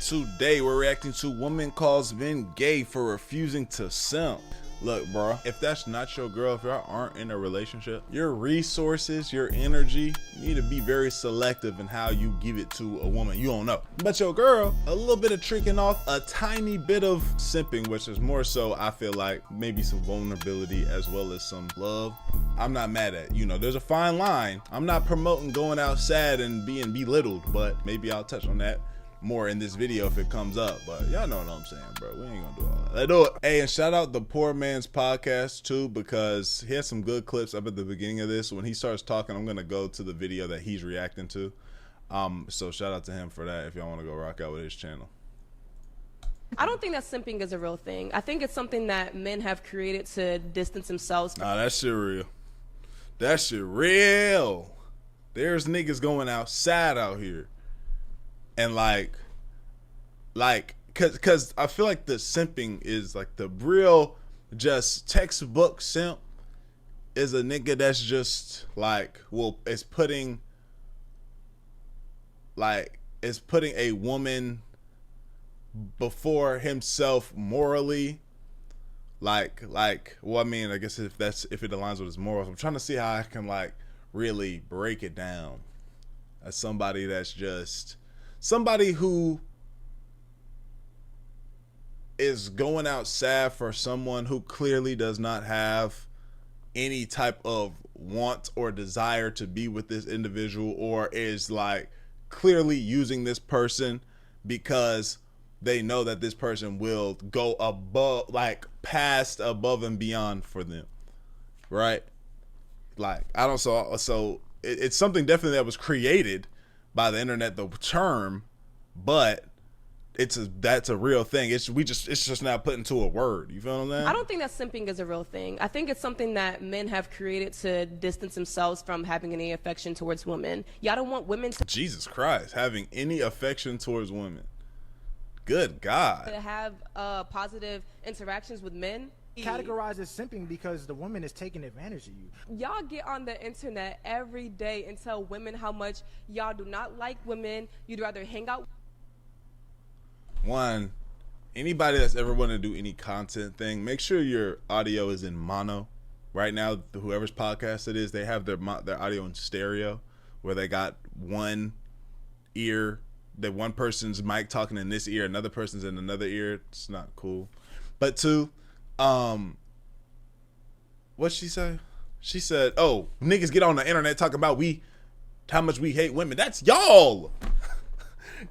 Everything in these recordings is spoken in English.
Today we're reacting to woman calls men gay for refusing to simp. Look, bro, if that's not your girl, if y'all aren't in a relationship, your resources, your energy, you need to be very selective in how you give it to a woman you don't know. But your girl, a little bit of tricking off, a tiny bit of simping, which is more so, I feel like, maybe some vulnerability as well as some love. I'm not mad at, there's a fine line. I'm not promoting going out sad and being belittled, but maybe I'll touch on that more in this video if it comes up. But y'all know what I'm saying, bro. We ain't gonna do all that. Let's do it. Hey, and shout out the Poor Man's Podcast too, because he has some good clips up at the beginning of this. When he starts talking, I'm gonna go to the video that he's reacting to. So shout out to him for that if y'all want to go rock out with his channel. I don't think that simping is a real thing. I think it's something that men have created to distance themselves from. Nah, that shit real. That shit real. There's niggas going outside out here. And cause I feel like the simping is like the real, just textbook simp is a nigga that's just like, it's putting a woman before himself morally. I mean, I guess if it aligns with his morals, I'm trying to see how I can really break it down as somebody that's just somebody who is going outside for someone who clearly does not have any type of want or desire to be with this individual, or is clearly using this person because they know that this person will go above, past, above and beyond for them, right? It's something definitely that was created by the internet, the term, but that's a real thing. It's just not put into a word. You feel what I'm saying? I don't think that simping is a real thing. I think it's something that men have created to distance themselves from having any affection towards women. Y'all don't want women to— Jesus Christ, having any affection towards women. Good God. To have positive interactions with men. Categorized as simping because the woman is taking advantage of you. Y'all get on the internet every day and tell women how much y'all do not like women. You'd rather hang out. One, anybody that's ever want to do any content thing, make sure your audio is in mono. Right now, whoever's podcast it is, they have their audio in stereo, where they got one ear, that one person's mic talking in this ear, another person's in another ear. It's not cool. But two, what'd she say? She said, oh, niggas get on the internet talking about how much we hate women. That's y'all.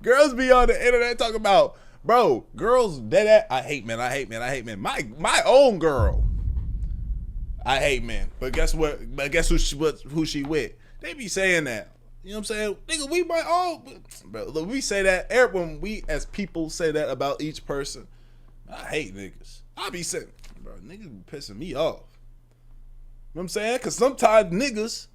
Girls be on the internet talking about, bro, girls dead I hate men. My own girl, I hate men. But guess what? But guess who she with? They be saying that. You know what I'm saying? Nigga, we might all, bro, look, we say that when we as people say that about each person. I hate niggas. I be saying, bro, niggas be pissing me off. You know what I'm saying? Because sometimes niggas,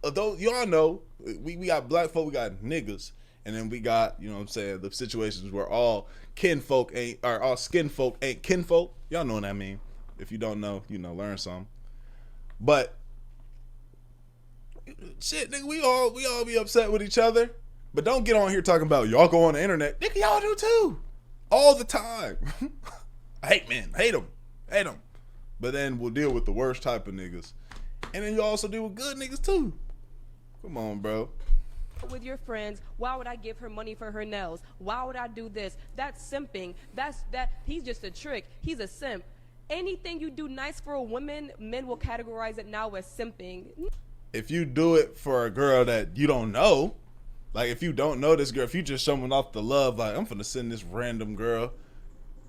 though y'all know, we got black folk, we got niggas. And then we got, you know what I'm saying, the situations where all kinfolk ain't, or all skin folk ain't kinfolk. Y'all know what I mean. If you don't know, learn something. But shit, nigga, we all be upset with each other. But don't get on here talking about y'all go on the internet. Nigga, y'all do too. All the time. I hate men. Hate them. But then we'll deal with the worst type of niggas. And then you also deal with good niggas too. Come on, bro. With your friends, why would I give her money for her nails? Why would I do this? That's simping. He's just a trick. He's a simp. Anything you do nice for a woman, men will categorize it now as simping. If you do it for a girl that you don't know, if you don't know this girl, if you just showing off the love, I'm finna send this random girl.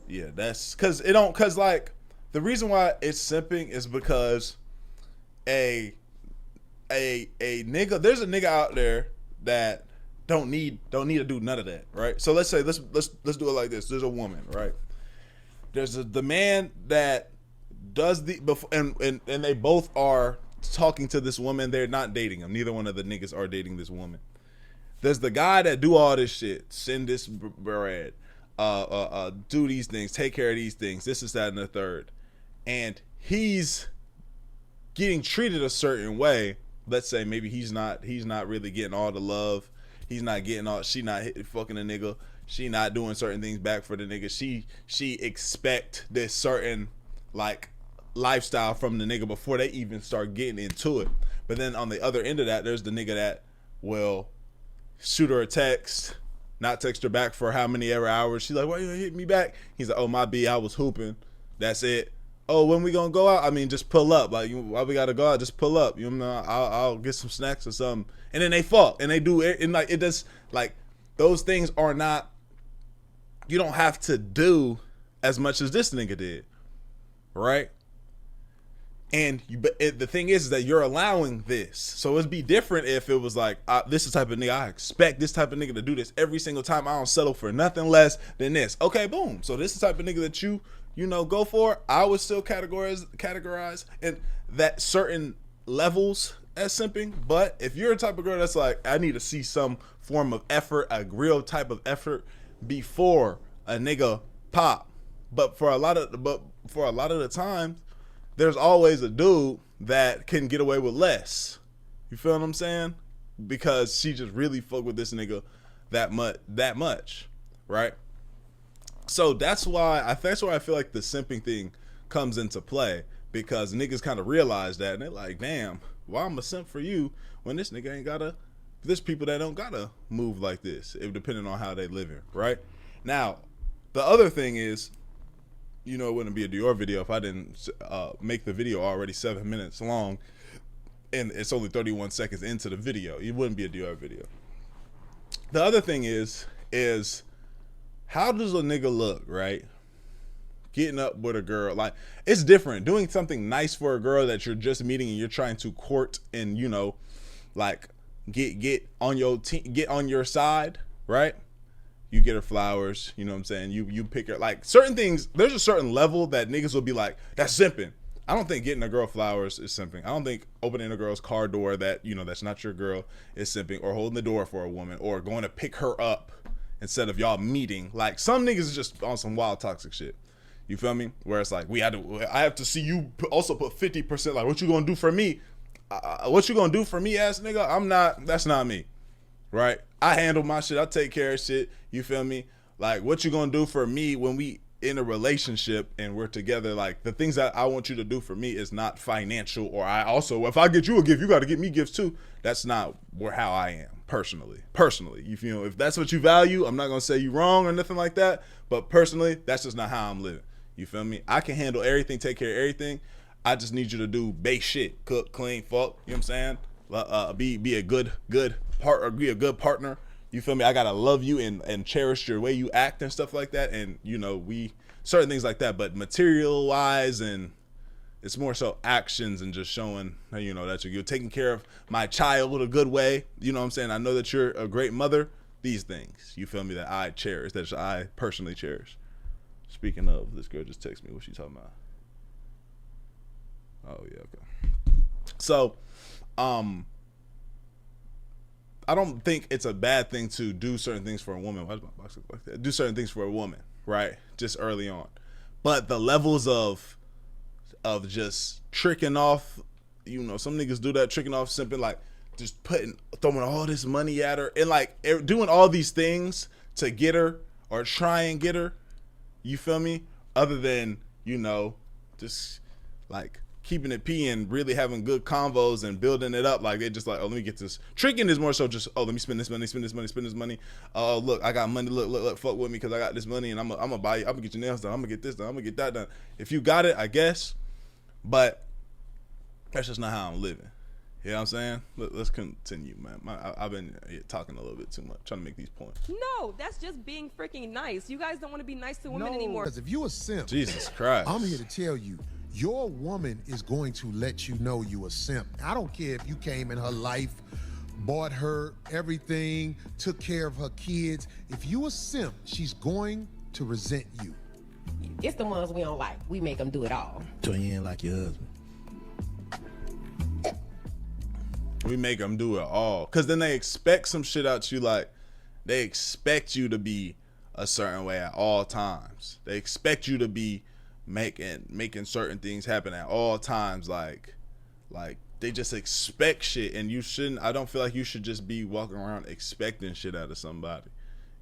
Yeah, that's cause the reason why it's simping is because a nigga, there's a nigga out there that don't need to do none of that, right? So let's do it like this. There's a woman, right? There's the man that does and they both are talking to this woman. They're not dating him. Neither one of the niggas are dating this woman. There's the guy that do all this shit, send this bread, do these things, take care of these things, this is that and the third, and he's getting treated a certain way. Let's say maybe he's not really getting all the love. He's not getting all, she not fucking a nigga. she not doing certain things back for the nigga. She expect this certain like lifestyle from the nigga before they even start getting into it. But then on the other end of that, there's the nigga that will shoot her a text, not text her back for how many ever hours. She's like, why you hit me back? He's like, oh, my B, I was hooping. That's it. Oh, when we gonna go out? I mean, just pull up. Like, why we gotta go out? Just pull up. You know, I'll get some snacks or something. And then they fuck, and they do it, and like it does. Like those things are not. You don't have to do as much as this nigga did, right? And but the thing is that you're allowing this. So it'd be different if it was like, this is the type of nigga I expect this type of nigga to do this every single time. I don't settle for nothing less than this. Okay, boom. So this is the type of nigga that you know, go for. I would still categorize in that certain levels as simping. But if you're a type of girl that's like, I need to see some form of effort, a real type of effort before a nigga pop. But for a lot of the time, there's always a dude that can get away with less. You feel what I'm saying? Because she just really fuck with this nigga that much, right? So that's why I feel like the simping thing comes into play, because niggas kind of realize that and they're like, damn, why I'm a simp for you when this nigga ain't gotta. There's people that don't gotta move like this, depending on how they living, right? Now, the other thing is, you know, it wouldn't be a Dior video if I didn't make the video already 7 minutes long, and it's only 31 seconds into the video. It wouldn't be a Dior video. The other thing is how does a nigga look, right? Getting up with a girl, like, it's different. Doing something nice for a girl that you're just meeting and you're trying to court and, you know, like get on your side, right? You get her flowers, you know what I'm saying? You pick her, like, certain things, there's a certain level that niggas will be like, that's simping. I don't think getting a girl flowers is simping. I don't think opening a girl's car door that, you know, that's not your girl is simping, or holding the door for a woman, or going to pick her up instead of y'all meeting. Like, some niggas is just on some wild toxic shit. You feel me? Where it's like, I have to see you also put 50%, like, what you gonna do for me? What you gonna do for me, ass nigga? That's not me. Right? I handle my shit. I take care of shit. You feel me? Like, what you gonna do for me when we in a relationship and we're together? Like, the things that I want you to do for me is not financial, or I also, if I get you a gift, you got to get me gifts too. That's not how I am personally. You feel, if that's what you value, I'm not gonna say you wrong or nothing like that. But personally, that's just not how I'm living. You feel me? I can handle everything, take care of everything. I just need you to do base shit, cook, clean, fuck. You know what I'm saying? Be a good partner, be a good partner. You feel me? I gotta love you and cherish your way you act and stuff like that. And, you know, certain things like that. But material wise, and it's more so actions and just showing, you know, that you're taking care of my child a good way. You know what I'm saying? I know that you're a great mother. These things, you feel me, that I cherish, that I personally cherish. Speaking of, this girl just texted me. What she talking about? Oh yeah, okay. So, I don't think it's a bad thing to do certain things for a woman. Why does my box look like that? Do certain things for a woman, right? Just early on. But the levels of just tricking off, you know, some niggas do that, tricking off, simping, like just throwing all this money at her and like doing all these things to get her or try and get her. You feel me? Other than, you know, just like keeping it P and really having good convos and building it up. Like, they just like, oh, let me get this. Tricking is more so just, oh, let me spend this money. Oh, look, I got money. Look, fuck with me because I got this money and I'm gonna buy you. I'm gonna get your nails done. I'm gonna get this done. I'm gonna get that done. If you got it, I guess. But that's just not how I'm living. You know what I'm saying? Let's continue, man. I've been talking a little bit too much, trying to make these points. No, that's just being freaking nice. You guys don't want to be nice to women anymore. Because if you a simp, Jesus Christ, I'm here to tell you, your woman is going to let you know you a simp. I don't care if you came in her life, bought her everything, took care of her kids. If you a simp, she's going to resent you. It's the ones we don't like. We make them do it all. So you ain't like your husband. We make them do it all. Because then they expect some shit out you. Like, they expect you to be a certain way at all times. They expect you to be making certain things happen at all times. Like they just expect shit. And you shouldn't, I don't feel like you should just be walking around expecting shit out of somebody.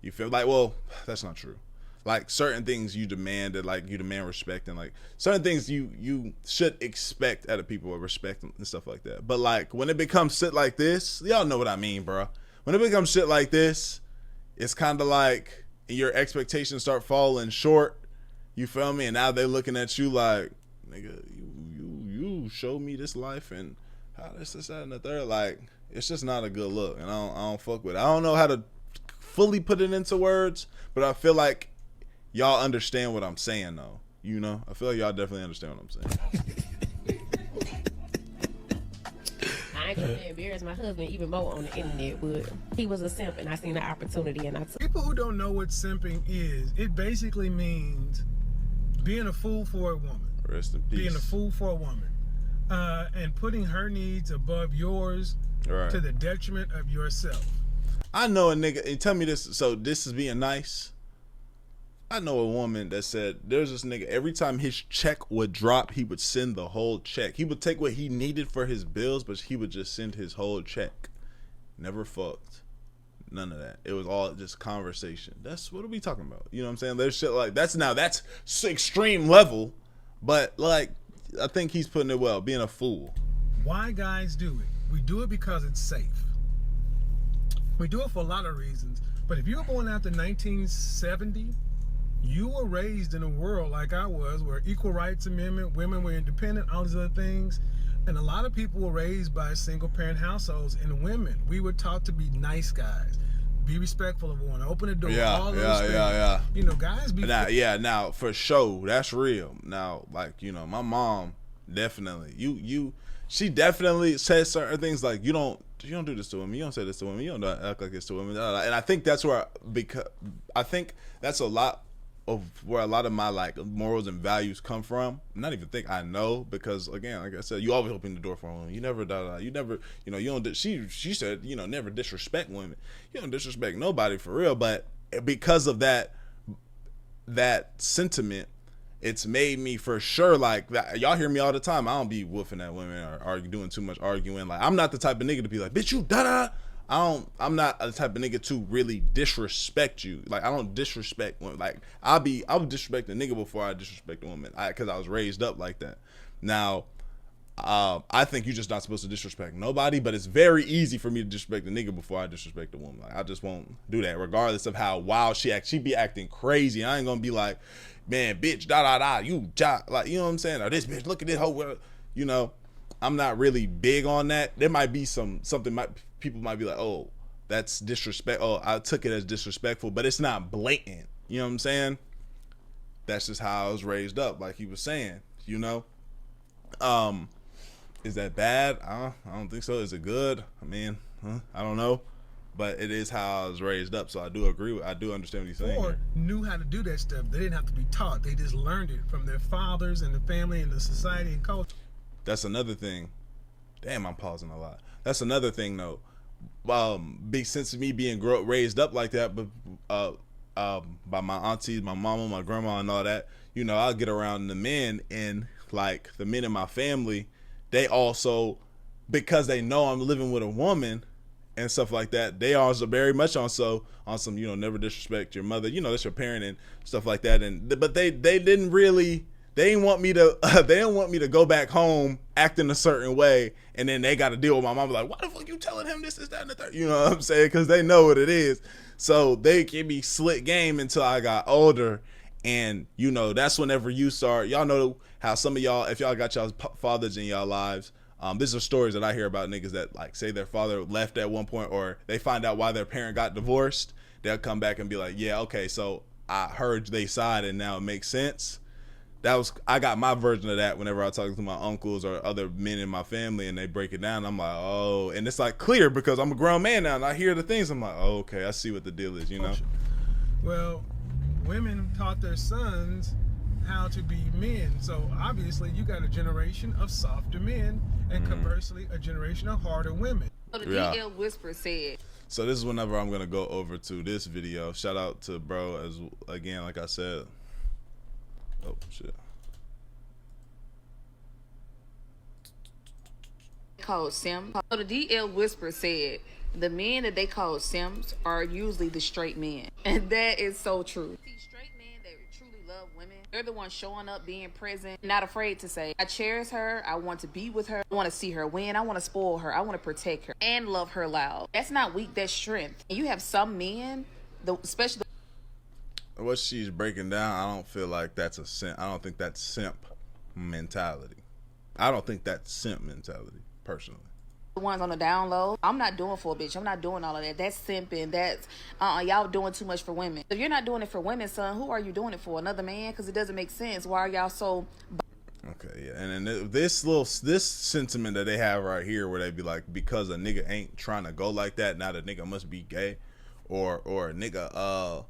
You feel like, well, that's not true. Like certain things you demand that, like you demand respect, and like certain things you should expect out of people or respect and stuff like that. But like when it becomes shit like this, y'all know what I mean, bro. When it becomes shit like this, it's kind of like your expectations start falling short. You feel me? And now they're looking at you like, nigga, you showed me this life and how this, that, and the third. Like it's just not a good look, and I don't fuck with it. I don't know how to fully put it into words, but I feel like y'all understand what I'm saying, though. You know, I feel like y'all definitely understand what I'm saying. I ain't gonna embarrass my husband even more on the internet, but he was a simp, and I seen the opportunity, and I took. People who don't know what simping is, it basically means being a fool for a woman. Rest in peace. Being a fool for a woman, and putting her needs above yours, Right. to the detriment of yourself. I know a nigga, and tell me this, so this is being nice. I know a woman that said there's this nigga, every time his check would drop, he would send the whole check. He would take what he needed for his bills, but he would just send his whole check. Never fucked. None of that. It was all just conversation. That's what are we talking about? You know what I'm saying? There's shit like that's extreme level, but like I think he's putting it well, being a fool. Why guys do it? We do it because it's safe. We do it for a lot of reasons. But if you were born after 1970, you were raised in a world like I was, where equal rights amendment, women were independent, all these other things. And a lot of people were raised by single parent households, and women, we were taught to be nice guys, be respectful of one, open the door, all those things. Yeah. You know, guys be... Now for sure, that's real. Now, like, you know, my mom definitely, she definitely says certain things like, you don't do this to women, you don't say this to women, you don't act like this to women. And I think that's where, because I think that's a lot of where a lot of my like morals and values come from. Not even think I know, because again, like I said, you always open the door for a woman. You never you never, you know, you don't. She said, you know, never disrespect women. You don't disrespect nobody for real. But because of that sentiment, it's made me for sure like that. Y'all hear me all the time. I don't be woofing at women or doing too much arguing. Like I'm not the type of nigga to be like, bitch, you da. I'm not the type of nigga to really disrespect you. Like I don't disrespect women. Like I would disrespect a nigga before I disrespect a woman. Cause I was raised up like that. Now, I think you're just not supposed to disrespect nobody, but it's very easy for me to disrespect a nigga before I disrespect a woman. Like I just won't do that, regardless of how wild she acts. She be acting crazy. I ain't gonna be like, man, bitch, you like, you know what I'm saying? Or this bitch, look at this whole, you know. I'm not really big on that. There might be something people might be like, oh, that's disrespect. Oh, I took it as disrespectful, but it's not blatant. You know what I'm saying? That's just how I was raised up, like he was saying, you know? Is that bad? I don't think so. Is it good? I mean, I don't know. But it is how I was raised up, so I do understand what he's saying. Or knew how to do that stuff. They didn't have to be taught. They just learned it from their fathers and the family and the society and culture. That's another thing. Damn, I'm pausing a lot. That's another thing, though. Big sense of me being raised up like that, but by my aunties, my mama, my grandma, and all that. You know, I'll get around the men, and like the men in my family, they also, because they know I'm living with a woman and stuff like that, they also very much on some, you know, never disrespect your mother. You know, that's your parent and stuff like that. But they didn't really. They didn't want me to go back home acting a certain way, and then they got to deal with my mom. Like, why the fuck you telling him this, that, and the third? You know what I'm saying? Because they know what it is. So they give me slick game until I got older, and you know that's whenever you start. Y'all know how some of y'all, if y'all got y'all's fathers in y'all lives, these are stories that I hear about niggas that like say their father left at one point, or they find out why their parent got divorced. They'll come back and be like, yeah, okay, so I heard they side, and now it makes sense. I got my version of that whenever I talk to my uncles or other men in my family, and they break it down. I'm like, oh, and it's like clear because I'm a grown man now, and I hear the things. I'm like, oh, okay, I see what the deal is, you know? Well, women taught their sons how to be men. So obviously you got a generation of softer men, and conversely, a generation of harder women. So the DL Whisper said. So this is whenever I'm going to go over to this video. Shout out to bro, as again, like I said. Oh, shit. Called simp. So the DL Whisper said, The men that they call simps are usually the straight men. And that is so true. See, straight men that truly love women, they're the ones showing up, being present, not afraid to say, I cherish her, I want to be with her, I want to see her win, I want to spoil her, I want to protect her, and love her loud. That's not weak, that's strength. And you have some men, especially what she's breaking down, I don't feel like that's a simp. I don't think that's simp mentality. I don't think that's simp mentality, personally. the ones on the down low. I'm not doing for a bitch. I'm not doing all of that. That's simping. That's y'all doing too much for women. If you're not doing it for women, son, who are you doing it for? Another man? Because it doesn't make sense. Why are y'all so? Okay, yeah, and then this sentiment that they have right here, where they be like, because a nigga ain't trying to go like that, now the nigga must be gay, or a nigga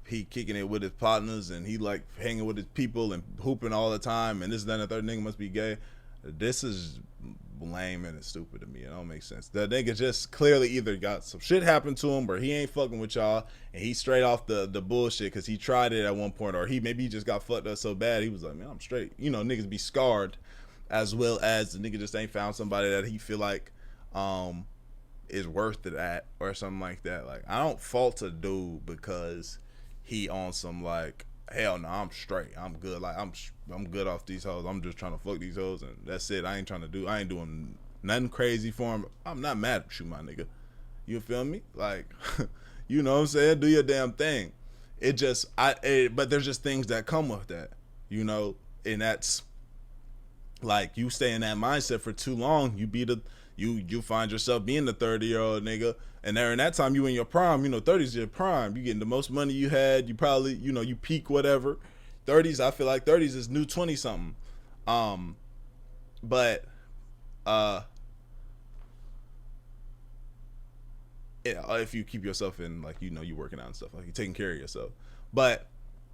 he kicking it with his partners and he like hanging with his people and hooping all the time, and this, that, and the third, nigga must be gay. This is lame and it's stupid to me. It don't make sense. The nigga just clearly either got some shit happen to him, or he ain't fucking with y'all, and he straight off the bullshit because he tried it at one point, or maybe he just got fucked up so bad he was like, man, I'm straight. You know, niggas be scarred, as well as the nigga just ain't found somebody that he feel like is worth it at, or something like that. Like, I don't fault a dude because he on some like, hell no, I'm straight, I'm good, like I'm good off these hoes, I'm just trying to fuck these hoes and that's it. I ain't doing nothing crazy for him. I'm not mad at you, my nigga. You feel me? Like, you know what I'm saying? Do your damn thing. It just, but there's just things that come with that, you know, and that's like, you stay in that mindset for too long, you find yourself being the 30-year-old nigga, and during that time you in your prime. You know, 30's your prime. You getting the most money you had. You probably, you know, you peak whatever. 30's, I feel like 30's is new 20 something. But if you keep yourself in, like, you know, you working out and stuff, like you taking care of yourself. But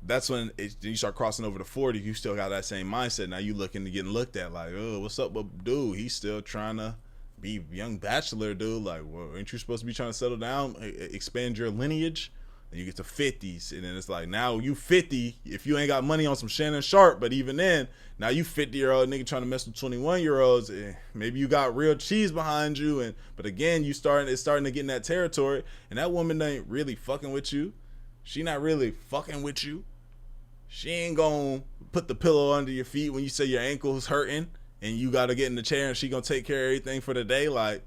that's when you start crossing over to 40. You still got that same mindset. Now you looking to getting looked at like, oh, what's up with dude? He's still trying to be young bachelor, dude. Like, well, ain't you supposed to be trying to settle down, expand your lineage? And you get to 50s, and then it's like, now you 50, if you ain't got money on some Shannon Sharp, but even then, now you 50-year-old nigga trying to mess with 21-year-olds. Maybe you got real cheese behind you, but again, it's starting to get in that territory, and that woman ain't really fucking with you. She not really fucking with you. She ain't gonna put the pillow under your feet when you say your ankle's hurting and you gotta get in the chair, and she gonna take care of everything for the day. Like,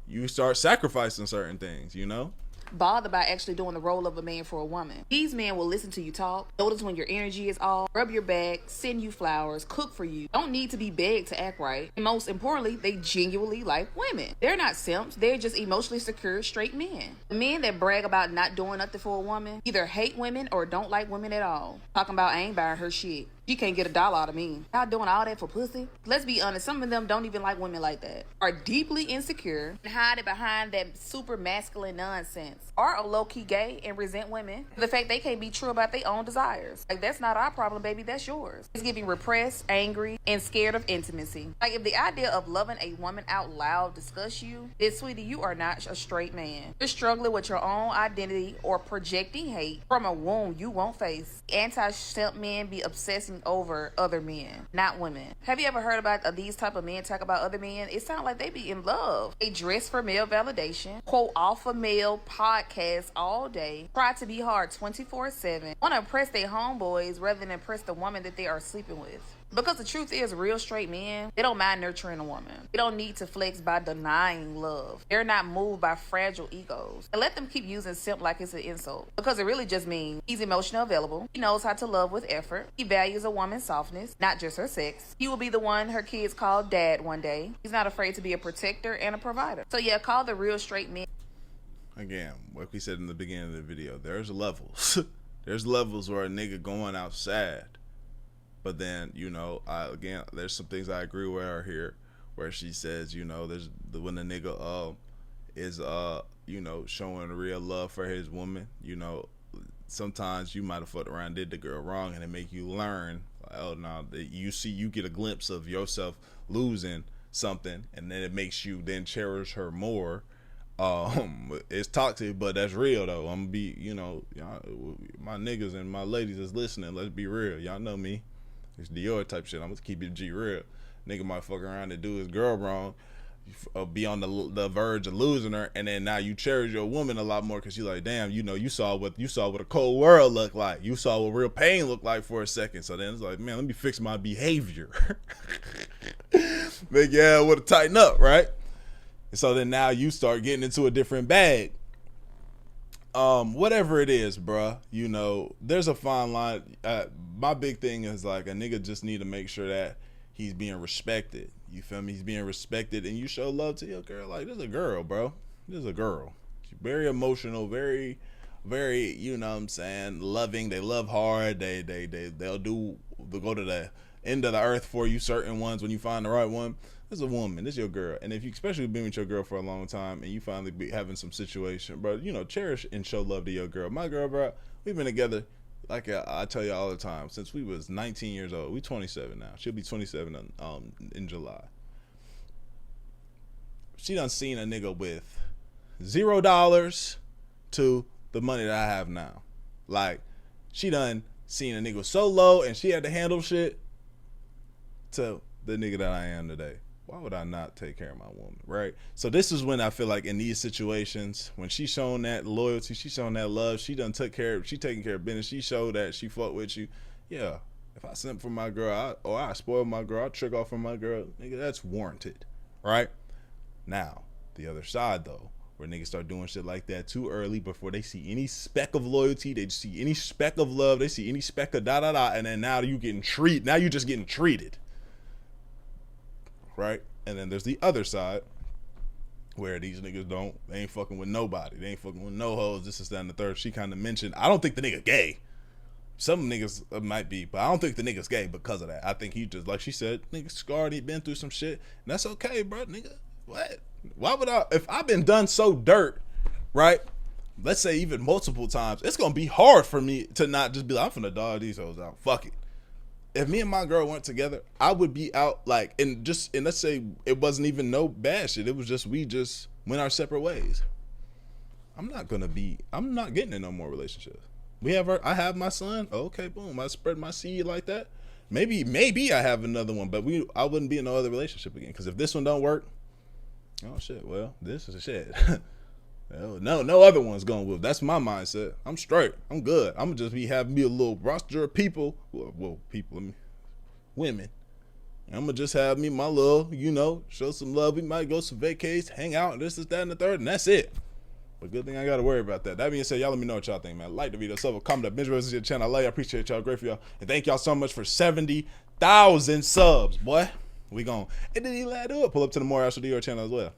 you start sacrificing certain things, you know? Bothered by actually doing the role of a man for a woman. These men will listen to you talk, notice when your energy is off, rub your back, send you flowers, cook for you. Don't need to be begged to act right. And most importantly, they genuinely like women. They're not simps, they're just emotionally secure straight men. The men that brag about not doing nothing for a woman either hate women or don't like women at all. Talking about, I ain't buying her shit. You can't get $1 out of me. Y'all doing all that for pussy? Let's be honest, some of them don't even like women like that. Are deeply insecure and hide it behind that super masculine nonsense. Are low-key gay and resent women for the fact they can't be true about their own desires. Like, that's not our problem, baby, that's yours. It's giving repressed, angry, and scared of intimacy. Like, if the idea of loving a woman out loud disgusts you, then sweetie, you are not a straight man. You're struggling with your own identity or projecting hate from a wound you won't face. Anti-simp men be obsessing over other men, not women. Have you ever heard about these type of men talk about other men? It sounds like they be in love. They dress for male validation, quote alpha male podcasts all day, try to be hard 24/7, want to impress their homeboys rather than impress the woman that they are sleeping with. Because the truth is, real straight men, they don't mind nurturing a woman. They don't need to flex by denying love. They're not moved by fragile egos. And let them keep using simp like it's an insult. Because it really just means he's emotionally available. He knows how to love with effort. He values a woman's softness, not just her sex. He will be the one her kids call dad one day. He's not afraid to be a protector and a provider. So yeah, call the real straight men. Again, like we said in the beginning of the video, there's levels. There's levels where a nigga going outside. But then, you know, there's some things I agree with her here, where she says, you know, when the nigga is you know, showing real love for his woman, you know, sometimes you might have fucked around, did the girl wrong, and it make you learn, like, oh no, you get a glimpse of yourself losing something, and then it makes you then cherish her more. It's toxic, but that's real though. I'm gonna be, you know, my niggas and my ladies is listening, let's be real. Y'all know me. It's Dior type shit. I'm gonna keep it G real. Nigga might fuck around and do his girl wrong, be on the verge of losing her, and then now you cherish your woman a lot more because you're like, damn, you know, you saw what a cold world looked like. You saw what real pain looked like for a second. So then it's like, man, let me fix my behavior. Like, yeah, I would have tightened up, right? And so then now you start getting into a different bag. Whatever it is, bruh, you know, there's a fine line. My big thing is like a nigga just need to make sure that he's being respected. You feel me? He's being respected, and you show love to your girl. Like, this is a girl, bro. This is a girl. She's very emotional, very, very, you know what I'm saying, loving. They love hard. They'll go to the end of the earth for you, certain ones, when you find the right one. This is a woman. This is your girl. And if you especially been with your girl for a long time and you finally be having some situation, bro, you know, cherish and show love to your girl. My girl, bro, we've been together, like I tell you all the time, since we was 19 years old. We 27 now. She'll be 27 in July. She done seen a nigga with $0 to the money that I have now. Like, she done seen a nigga so low and she had to handle shit to the nigga that I am today. Why would I not take care of my woman, right? So this is when I feel like in these situations, when she shown that loyalty, she shown that love, she done took care of, she taking care of business, she showed that she fuck with you. Yeah, if I simp for my girl, I spoil my girl, I trick off from my girl, nigga, that's warranted, right? Now, the other side though, where niggas start doing shit like that too early before they see any speck of loyalty, they see any speck of love, they see any speck of and then now you just getting treated. Right? And then there's the other side where these niggas they ain't fucking with nobody. They ain't fucking with no hoes. This is that and the third. She kind of mentioned, I don't think the nigga gay. Some niggas might be, but I don't think the nigga's gay because of that. I think he just, like she said, nigga scarred, he been through some shit. And that's okay, bro, nigga. What? Why would if I've been done so dirt, right? Let's say even multiple times, it's going to be hard for me to not just be like, I'm finna dog these hoes out. Fuck it. If me and my girl weren't together, I would be out like, and let's say it wasn't even no bad shit. It was just, we just went our separate ways. I'm not getting in no more relationships. I have my son. Okay, boom. I spread my seed like that. Maybe I have another one, but I wouldn't be in no other relationship again. Cause if this one don't work, oh shit, well, this is a shit. No other one's going with. That's my mindset. I'm straight. I'm good. I'm gonna just be having me a little roster of people. Women. I'm gonna just have me my little, you know, show some love. We might go some vacations, hang out, this is that and the third, and that's it. But good thing I gotta worry about that. That being said, y'all let me know what y'all think, man. Like the video, sub, comment, up, binge to your channel. I love y'all, appreciate y'all, great for y'all, and thank y'all so much for 70,000 subs, boy. We gon' and then he let do it. Pull up to the more Astral Dior channel as well.